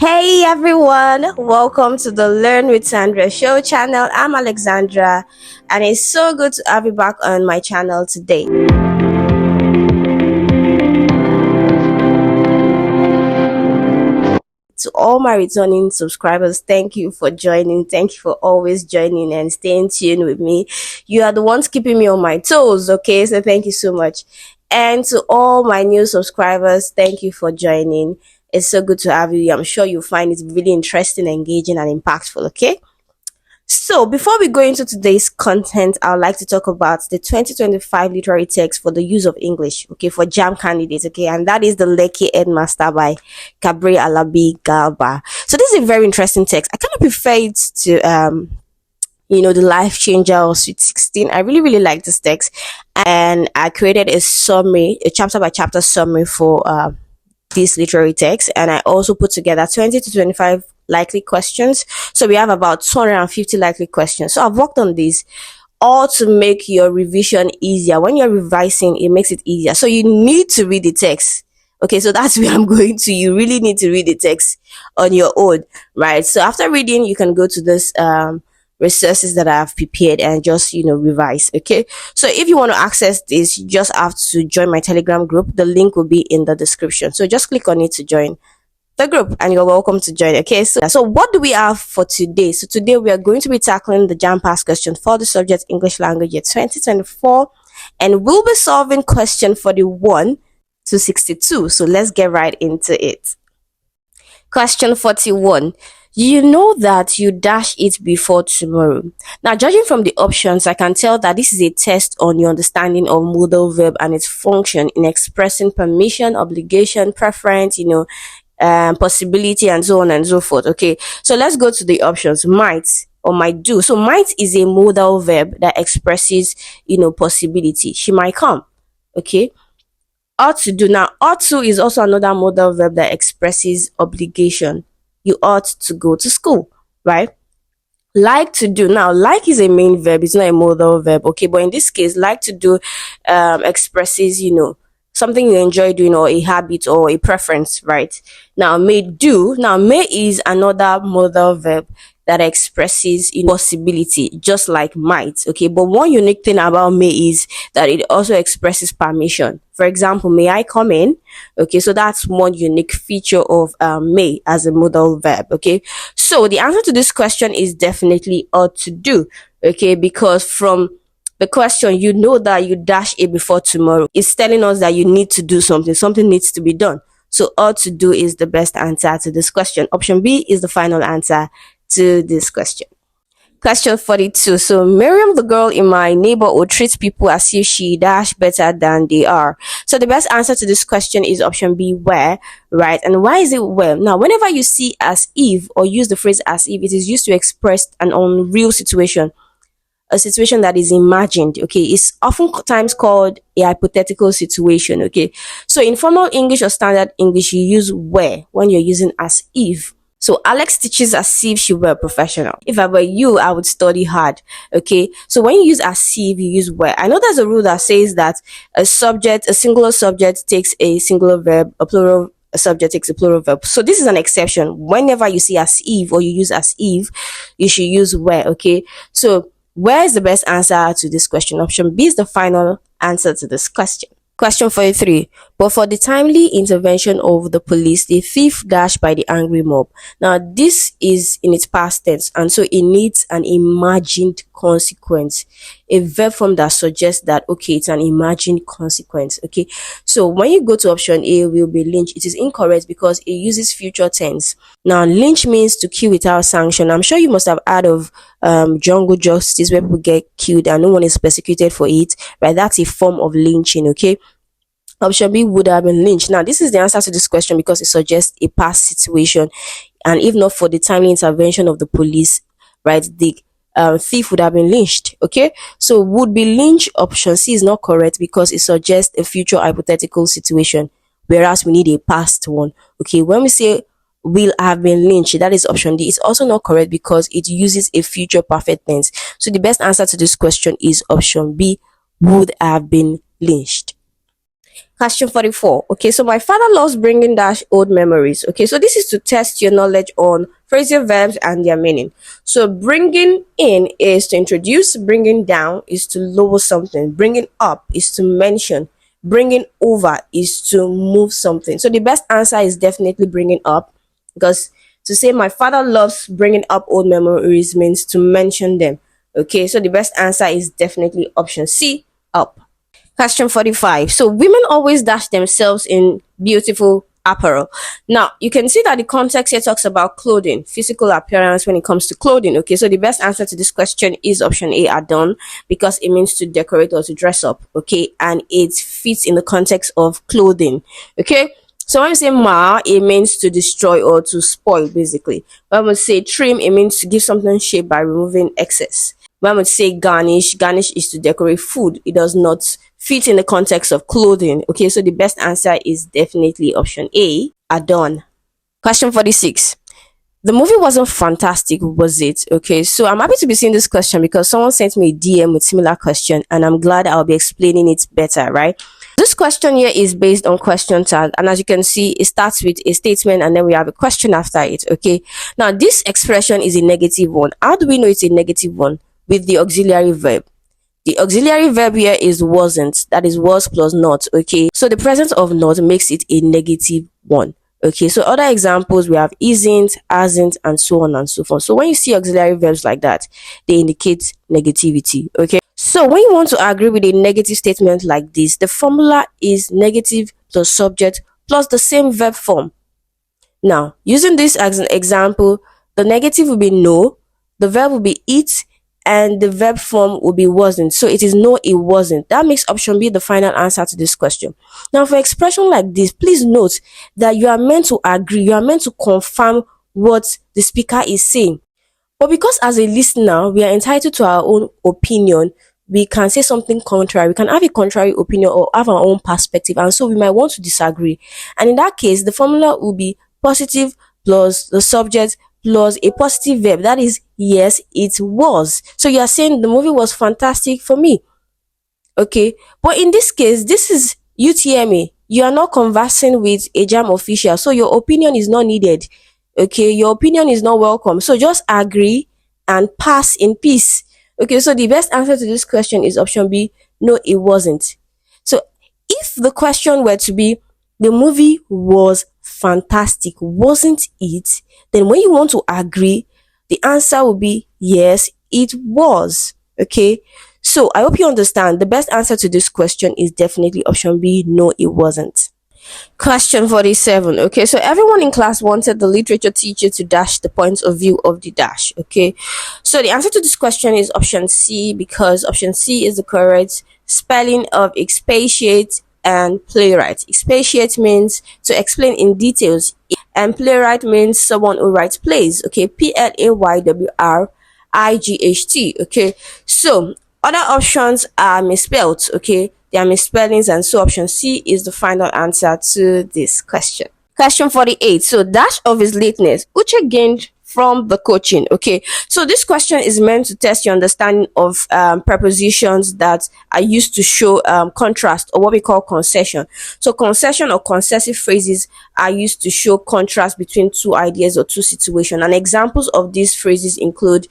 Hey everyone, welcome to the Learn with Sandra show channel. I'm Alexandra, and it's so good to have you back on my channel today. To all my returning subscribers, thank you for joining. Thank you for always joining and staying tuned with me. You are the ones keeping me on my toes, okay? So thank you so much. And to all my new subscribers, thank you for joining. It's so good to have you. I'm sure you'll find it really interesting, engaging, and impactful, okay? So, before we go into today's content, I would like to talk about the 2025 literary text for the use of English, okay, for JAMB candidates, okay, and that is the Lekki Headmaster by Kabri Alabi Galba. So, this is a very interesting text. I kind of prefer it to, the Life Changer or Sweet 16. I really, really like this text, and I created a summary, a chapter by chapter summary for this literary text, and I also put together 20 to 25 likely questions. So we have about 250 likely questions. So I've worked on this all to make your revision easier. When you're revising, it makes it easier. So you need to read the text. Okay, so that's where I'm going to. You really need to read the text on your own, right? So after reading, you can go to this resources that I've prepared and just revise. Okay, so if you want to access this, you just have to join my Telegram group. The link will be in the description, so just click on it to join the group and you're welcome to join. Okay, so what do we have for today? So today we are going to be tackling the JAMB past question for the subject English language year 2024, and we'll be solving question 41 to 62. So let's get right into it. Question 41. You know that you dash it before tomorrow. Now, judging from the options, I can tell that this is a test on your understanding of modal verb and its function in expressing permission, obligation, preference, possibility, and so on and so forth. Okay, so let's go to the options. Might or might do. So might is a modal verb that expresses, possibility. She might come. Okay. Ought to do. Now, ought to is also another modal verb that expresses obligation. You ought to go to school, right? Like to do. Now, like is a main verb, it's not a modal verb, okay? But in this case, like to do expresses, something you enjoy doing or a habit or a preference, right? Now, may do. Now, may is another modal verb that expresses possibility, just like might, okay? But one unique thing about may is that it also expresses permission. For example, may I come in? Okay, so that's one unique feature of may as a modal verb, okay? So the answer to this question is definitely ought to do, okay? Because from the question, you know that you dash it before tomorrow. It's telling us that you need to do something. Something needs to be done. So ought to do is the best answer to this question. Option B is the final answer to this question. Question 42. So Miriam, the girl in my neighborhood, treats people as if she dash better than they are. So the best answer to this question is option B, where, right? And why is it where? Now, whenever you see as if or use the phrase as if, it is used to express an unreal situation, a situation that is imagined. Okay, it's oftentimes called a hypothetical situation. Okay, so in formal English or standard English, you use where when you're using as if. So Alex teaches as if she were a professional. If I were you, I would study hard. Okay. So when you use as if, you use where. I know there's a rule that says that a singular subject takes a singular verb, a subject takes a plural verb. So this is an exception. Whenever you see as if or you use as if, you should use where. Okay. So where is the best answer to this question? Option B is the final answer to this question. Question 43. But for the timely intervention of the police, the thief dashed by the angry mob. Now, this is in its past tense, and so it needs an imagined consequence, a verb form that suggests that, okay, it's an imagined consequence. Okay, so when you go to option A, will be lynch. It is incorrect because it uses future tense. Now, lynch means to kill without sanction. I'm sure you must have heard of jungle justice, where people get killed and no one is persecuted for it, right? That's a form of lynching. Okay, option B would have been lynched. Now, this is the answer to this question because it suggests a past situation, and if not for the timely intervention of the police, right, the thief would have been lynched. Okay, so would be lynched. Option C is not correct because it suggests a future hypothetical situation, whereas we need a past one. Okay, when we say will have been lynched, that is option D. It's also not correct because it uses a future perfect tense. So the best answer to this question is option B, would have been lynched. Question 44. Okay, so my father loves bringing dash old memories. Okay, so this is to test your knowledge on phrasal verbs and their meaning. So bringing in is to introduce, bringing down is to lower something, bringing up is to mention, bringing over is to move something. So the best answer is definitely bringing up, because to say my father loves bringing up old memories means to mention them. Okay, so the best answer is definitely option C, up. Question 45. So women always dash themselves in beautiful apparel. Now, you can see that the context here talks about clothing, physical appearance when it comes to clothing. Okay, so the best answer to this question is option A, adorn, because it means to decorate or to dress up. Okay, and it fits in the context of clothing. Okay, so when we say mar, it means to destroy or to spoil, basically. When we say trim, it means to give something shape by removing excess. When we say garnish, garnish is to decorate food. It does not fit in the context of clothing. Okay, so the best answer is definitely option A, adorn. Question 46. The movie wasn't fantastic, was it? Okay, so I'm happy to be seeing this question because someone sent me a DM with similar question, and I'm glad I'll be explaining it better, right? This question here is based on question tag, and as you can see, it starts with a statement and then we have a question after it. Okay, now this expression is a negative one. How do we know it's a negative one? With the auxiliary verb. The auxiliary verb here is wasn't, that is was plus not. Okay, so the presence of not makes it a negative one. Okay, so other examples we have isn't, hasn't, and so on and so forth. So when you see auxiliary verbs like that, they indicate negativity. Okay, so when you want to agree with a negative statement like this, the formula is negative plus subject plus the same verb form. Now, using this as an example, the negative will be no, the verb will be it, and the verb form will be wasn't. So it is no, it wasn't. That makes option B the final answer to this question. Now, for expression like this, please note that you are meant to agree, you are meant to confirm what the speaker is saying. But because as a listener, we are entitled to our own opinion, we can say something contrary, we can have a contrary opinion or have our own perspective, and so we might want to disagree. And in that case, the formula will be positive plus the subject plus a positive verb, that is yes, it was. So you are saying the movie was fantastic for me. Okay, but in this case, this is UTMA. You are not conversing with a JAMB official, so your opinion is not needed. Okay, your opinion is not welcome. So just agree and pass in peace. Okay, so the best answer to this question is option B. No, it wasn't. So if the question were to be the movie was fantastic, wasn't it? Then when you want to agree, the answer will be yes, it was. Okay, so I hope you understand. The best answer to this question is definitely option B. No, it wasn't. Question 47. Okay, so everyone in class wanted the literature teacher to dash the points of view of the dash. Okay, so the answer to this question is option C, because option C is the correct spelling of expatiate and playwright. Expatiate means to explain in details, and playwright means someone who writes plays. Okay, Playwright. Okay, so other options are misspelled. Okay, they are misspellings, and so option C is the final answer to this question. Question 48. So dash of his lateness, Uche gained from the coaching. Okay, so this question is meant to test your understanding of prepositions that are used to show contrast, or what we call concession. So concession or concessive phrases are used to show contrast between two ideas or two situations, and examples of these phrases include,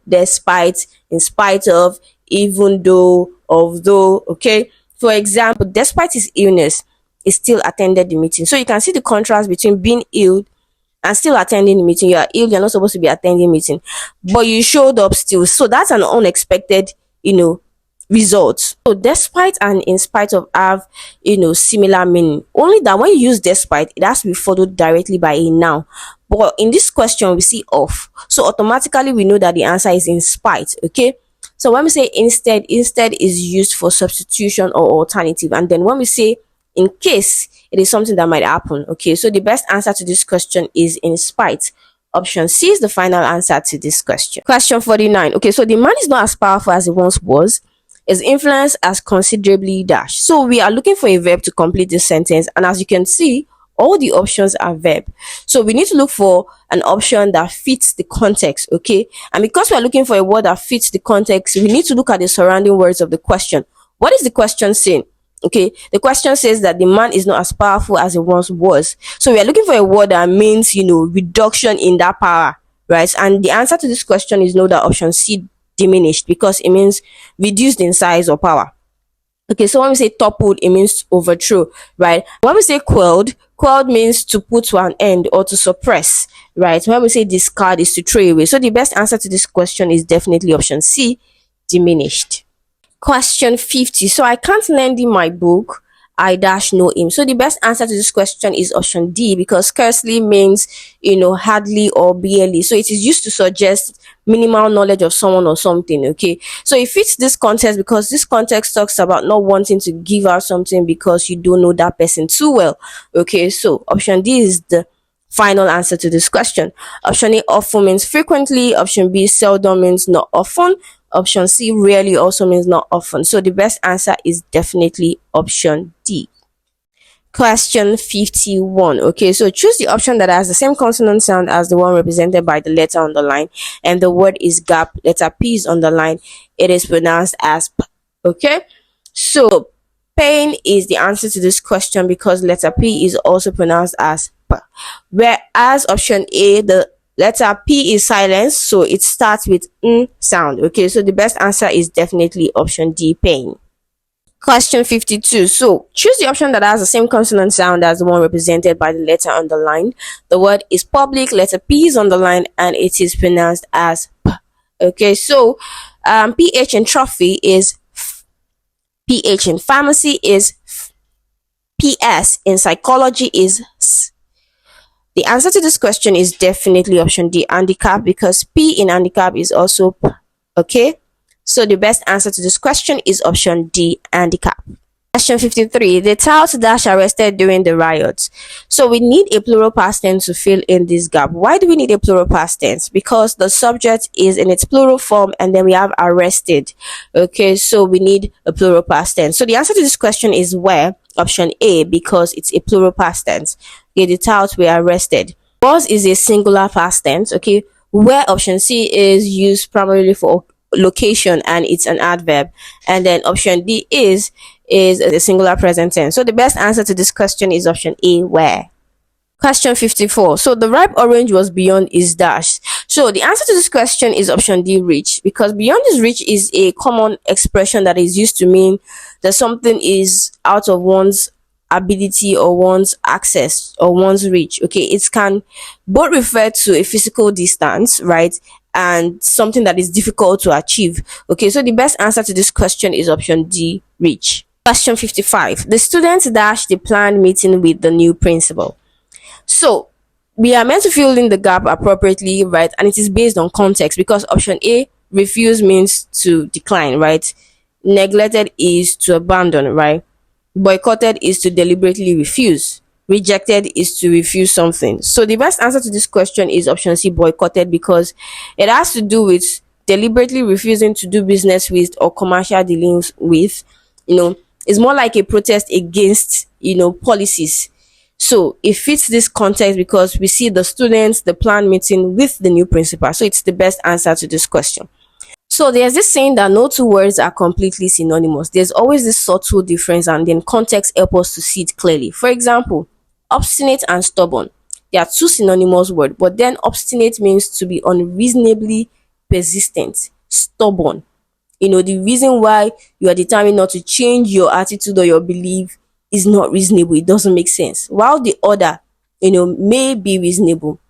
despite, in spite of, even though, although. Okay, for example, despite his illness, he still attended the meeting. So you can see the contrast between being ill and still attending the meeting. You are ill, you're not supposed to be attending meeting, but you showed up still. So that's an unexpected, result. So despite and in spite of have, similar meaning. Only that when you use despite, it has to be followed directly by a noun. But in this question, we see of. So automatically we know that the answer is in spite. Okay. So when we say instead is used for substitution or alternative. And then when we say in case, it is something that might happen. Okay, so the best answer to this question is in spite. Option C is the final answer to this question. Question 49. Okay, so the man is not as powerful as he once was. His influence has considerably dashed. So we are looking for a verb to complete this sentence, and as you can see, all the options are verb. So we need to look for an option that fits the context. Okay, and because we are looking for a word that fits the context, we need to look at the surrounding words of the question. What is the question saying? Okay, the question says that the man is not as powerful as he once was. So we are looking for a word that means, reduction in that power, right? And the answer to this question is no, that option C, diminished, because it means reduced in size or power. Okay, so when we say toppled, it means overthrow, right? When we say quelled means to put to an end or to suppress, right? When we say discard, is to throw away. So the best answer to this question is definitely option C, diminished. Question 50. So I can't lend him my book. I dash know him. So the best answer to this question is option D, because scarcely means, hardly or barely. So it is used to suggest minimal knowledge of someone or something. Okay. So it fits this context because this context talks about not wanting to give out something because you don't know that person too well. Okay. So option D is the final answer to this question. Option A, often, means frequently. Option B, seldom, means not often. Option C, rarely, also means not often. So the best answer is definitely option D. Question 51. Okay, so choose the option that has the same consonant sound as the one represented by the letter on the line, and the word is gap. Letter P is on the line. It is pronounced as P. Okay, so pain is the answer to this question because letter P is also pronounced as P. Whereas option A, the letter P is silent, so it starts with N sound. Okay, so the best answer is definitely option D, pain. Question 52. So choose the option that has the same consonant sound as the one represented by the letter on the line. The word is public, letter P is on the line, and it is pronounced as P. Okay, so PH in trophy is F. PH in pharmacy is F. PS in psychology is S. The answer to this question is definitely option D, handicap, because P in handicap is also P. Okay, so the best answer to this question is option D, handicap. Question 53. The tout dash arrested during the riots. So we need a plural past tense to fill in this gap. Why do we need a plural past tense? Because the subject is in its plural form and then we have arrested. Okay, so we need a plural past tense. So the answer to this question is where, option A, because it's a plural past tense. Okay, the tout were arrested. Was is a singular past tense. Okay, where, option C, is used primarily for location and it's an adverb, and then option D is a singular present tense. So the best answer to this question is option A, where. Question 54. So the ripe orange was beyond his dash. So the answer to this question is option D, reach, because beyond his reach is a common expression that is used to mean that something is out of one's ability or one's access or one's reach. Okay, it can both refer to a physical distance, right, and something that is difficult to achieve. Okay, so the best answer to this question is option D, reach. Question 55. The students dash the planned meeting with the new principal. So we are meant to fill in the gap appropriately, right? And it is based on context because option A, refuse, means to decline, right? Neglected is to abandon, right? Boycotted is to deliberately refuse. Rejected is to refuse something. So the best answer to this question is option C, boycotted, because it has to do with deliberately refusing to do business with or commercial dealings with. It's more like a protest against, policies. So it fits this context because we see the students, the planned meeting with the new principal. So it's the best answer to this question. So there's this saying that no two words are completely synonymous. There's always this subtle difference, and then context helps us to see it clearly. For example, obstinate and stubborn. They are two synonymous words, but then obstinate means to be unreasonably persistent, stubborn. The reason why you are determined not to change your attitude or your belief is not reasonable. It doesn't make sense. While the other, may be reasonable,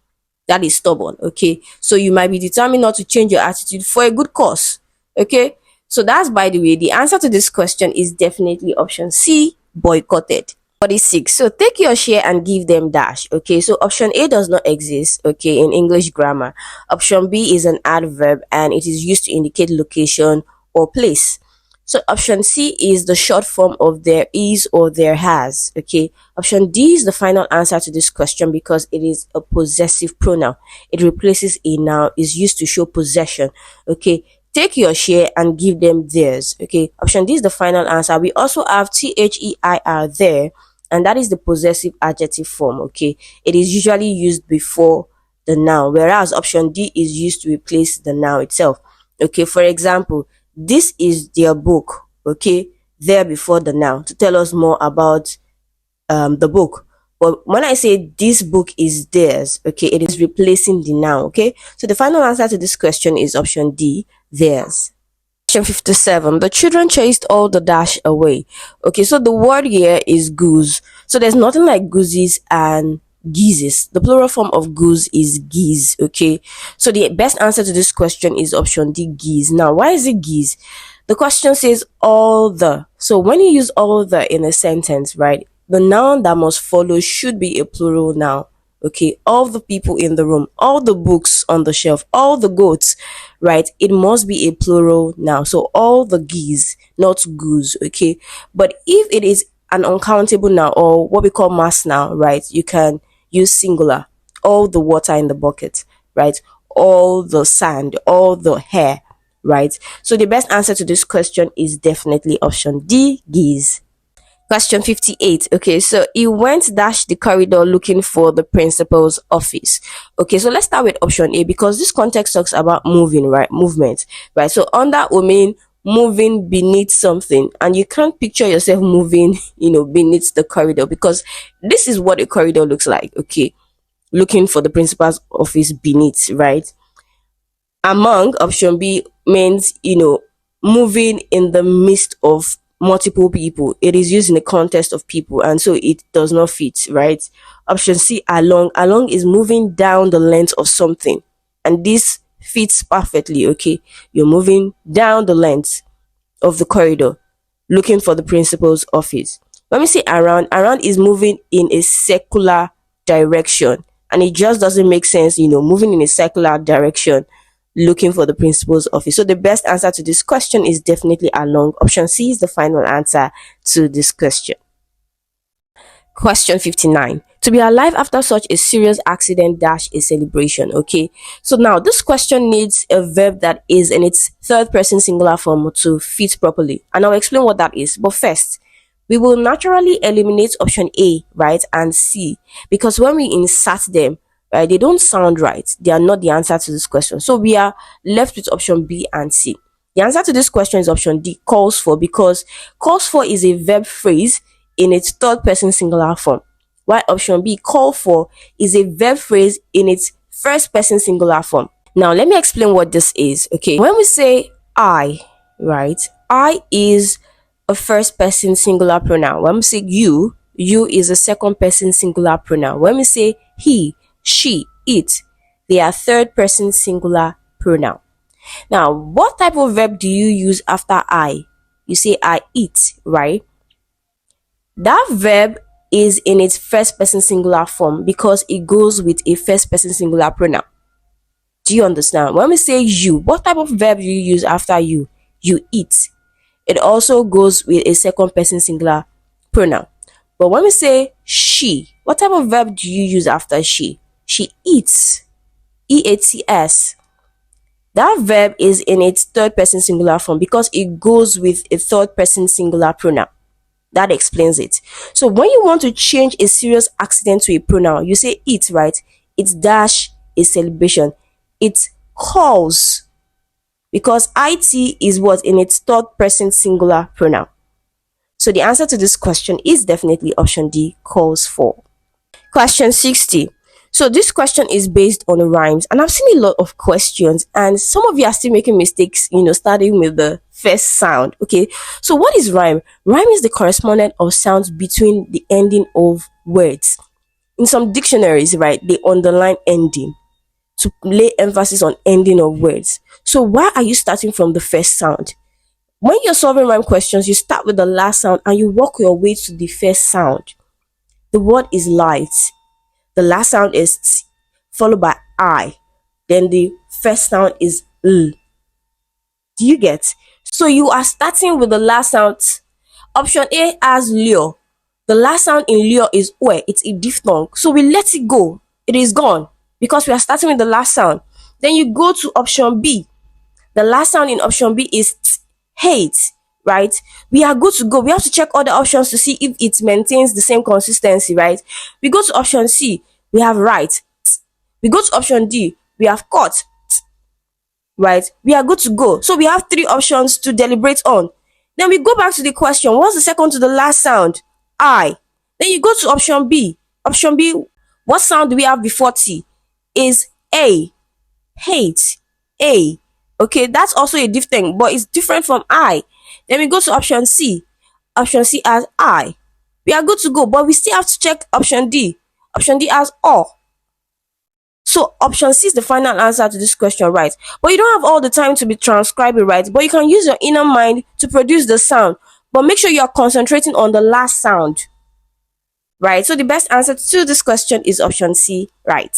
that is stubborn. Okay, so you might be determined not to change your attitude for a good cause. Okay, so that's, by the way, the answer to this question is definitely option C, boycotted. 46. So take your share and give them dash. Okay, so option A does not exist, okay, in English grammar. Option B is an adverb and it is used to indicate location or place. So option C is the short form of there is or there has. Okay, option D is the final answer to this question because it is a possessive pronoun. It replaces a noun, is used to show possession. Okay, take your share and give them theirs. Okay, option D is the final answer. We also have THEIR, there, and that is the possessive adjective form. Okay, it is usually used before the noun, whereas option D is used to replace the noun itself. Okay, for example, this is their book. Okay, there before the noun to tell us more about the book. But when I say this book is theirs, okay, it is replacing the noun, okay? So the final answer to this question is option D, theirs. Question 57. The children chased all the dash away. Okay, so the word here is goose. So there's nothing like gooses and geezes. The plural form of goose is geese, okay? So the best answer to this question is option D, geese. Now, why is it geese? The question says all the. So when you use all the in a sentence, right, the noun that must follow should be a plural noun. Okay, all the people in the room, all the books on the shelf, all the goats, right? It must be a plural noun. So all the geese, not goose, okay? But if it is an uncountable noun or what we call mass noun, right? You can use singular. All the water in the bucket, right? All the sand, all the hair, right? So the best answer to this question is definitely option D, geese. Question 58. Okay, so he went dash the corridor looking for the principal's office. Okay, so let's start with option A because this context talks about moving, right? Movement, right? So under will mean moving beneath something, and you can't picture yourself moving, beneath the corridor because this is what a corridor looks like. Okay, looking for the principal's office beneath, right? Among option B means moving in the midst of multiple people. It is used in the context of people and so it does not fit, right? Option C, along is moving down the length of something, and this fits perfectly. Okay, you're moving down the length of the corridor looking for the principal's office. Let me say around is moving in a circular direction, and it just doesn't make sense, moving in a circular direction looking for the principal's office. So the best answer to this question is definitely along. Option C is the final answer to this question. Question 59. To be alive after such a serious accident dash a celebration. Okay, so now this question needs a verb that is in its third person singular form to fit properly, and I'll explain what that is. But first, we will naturally eliminate option A, right, and C, because when we insert them, right, they don't sound right. They are not the answer to this question. So we are left with option B and C. The answer to this question is option D, calls for, because calls for is a verb phrase in its third person singular form, while option B, call for, is a verb phrase in its first person singular form. Now let me explain what this is. Okay, when we say I, right, I is a first person singular pronoun. When we say you is a second person singular pronoun. When we say he, she, it, they are third person singular pronoun. Now, what type of verb do you use after I? You say I eat, right? That verb is in its first person singular form because it goes with a first person singular pronoun. Do you understand? When we say you, what type of verb do you use after you? You eat. It also goes with a second person singular pronoun. But when we say she, what type of verb do you use after she? She eats. E-A-T-S. That verb is in its third person singular form because it goes with a third person singular pronoun. That explains it. So when you want to change a serious accident to a pronoun, you say it, right? It's dash a celebration. It calls, because it is what in its third person singular pronoun. So the answer to this question is definitely option D, calls for. Question 60. So this question is based on rhymes, and I've seen a lot of questions, and some of you are still making mistakes, starting with the first sound. Okay, so what is rhyme? Rhyme is the correspondent of sounds between the ending of words. In some dictionaries, right, they underline ending to lay emphasis on ending of words. So why are you starting from the first sound? When you're solving rhyme questions, you start with the last sound and you work your way to the first sound. The word is light. The last sound is t, followed by I. Then the first sound is l. Do you get? So you are starting with the last sound. Option A has lure. The last sound in lure is ue. It's a diphthong. So we let it go. It is gone because we are starting with the last sound. Then you go to option B. The last sound in option B is t, hate, right? We are good to go. We have to check all the options to see if it maintains the same consistency, right? We go to option C. We have right. T. We go to option D. We have caught, t, right? We are good to go. So we have three options to deliberate on. Then we go back to the question. What's the second to the last sound? I. Then you go to option B. Option B, what sound do we have before T? Is A. Hate. A. Okay, that's also a diphthong, but it's different from I. Then we go to option C. Option C as I. We are good to go, but we still have to check option D. Option D as O. So option C is the final answer to this question, right? But you don't have all the time to be transcribing, right? But you can use your inner mind to produce the sound. But make sure you are concentrating on the last sound, right? So the best answer to this question is option C, right?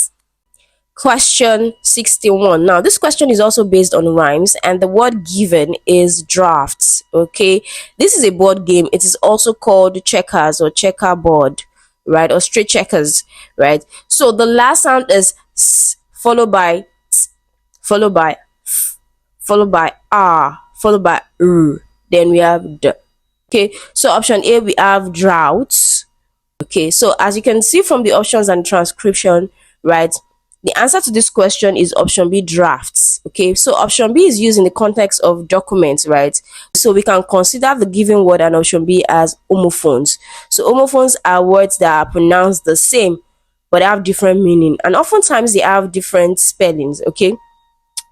Question 61. Now, this question is also based on rhymes, and the word given is drafts. Okay, this is a board game. It is also called checkers or checkerboard, right? Or straight checkers, right? So the last sound is s, followed by t, followed by f, followed by r, followed by r. Then we have d. Okay, so option A we have droughts. Okay, so as you can see from the options and transcription, right? The answer to this question is option B, drafts. Okay, so option B is used in the context of documents, right? So we can consider the given word and option B as homophones. So homophones are words that are pronounced the same but have different meaning, and oftentimes they have different spellings. Okay,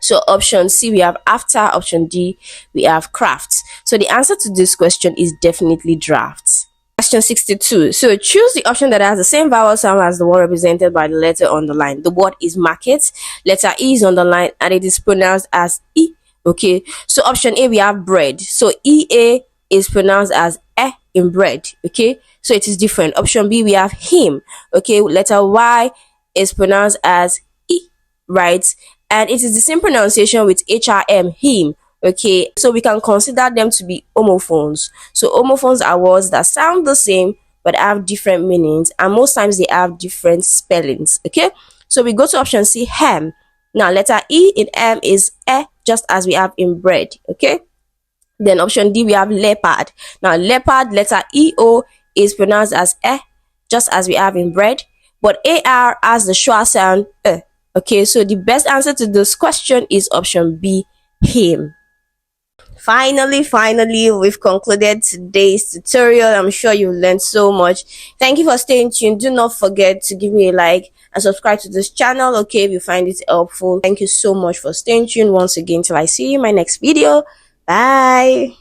so option C we have after, option D we have crafts. So the answer to this question is definitely drafts. Question 62. So choose the option that has the same vowel sound as the one represented by the letter on the line. The word is market. Letter E is on the line and it is pronounced as E. Okay. So option A we have bread. So EA is pronounced as E in bread. Okay. So it is different. Option B we have him. Okay. Letter Y is pronounced as E, right? And it is the same pronunciation with HRM, him. Okay, so we can consider them to be homophones. So homophones are words that sound the same but have different meanings, and most times they have different spellings. Okay, so we go to option C, ham. Now letter E in ham is E, just as we have in bread. Okay, then option D we have leopard. Now leopard, letter EO is pronounced as E, just as we have in bread, but AR has the schwa sound E. Okay, so the best answer to this question is option B, him. Finally, we've concluded today's tutorial. I'm sure you learned so much. Thank you for staying tuned. Do not forget to give me a like and subscribe to this channel, okay, if you find it helpful. Thank you so much for staying tuned once again till I see you in my next video. Bye.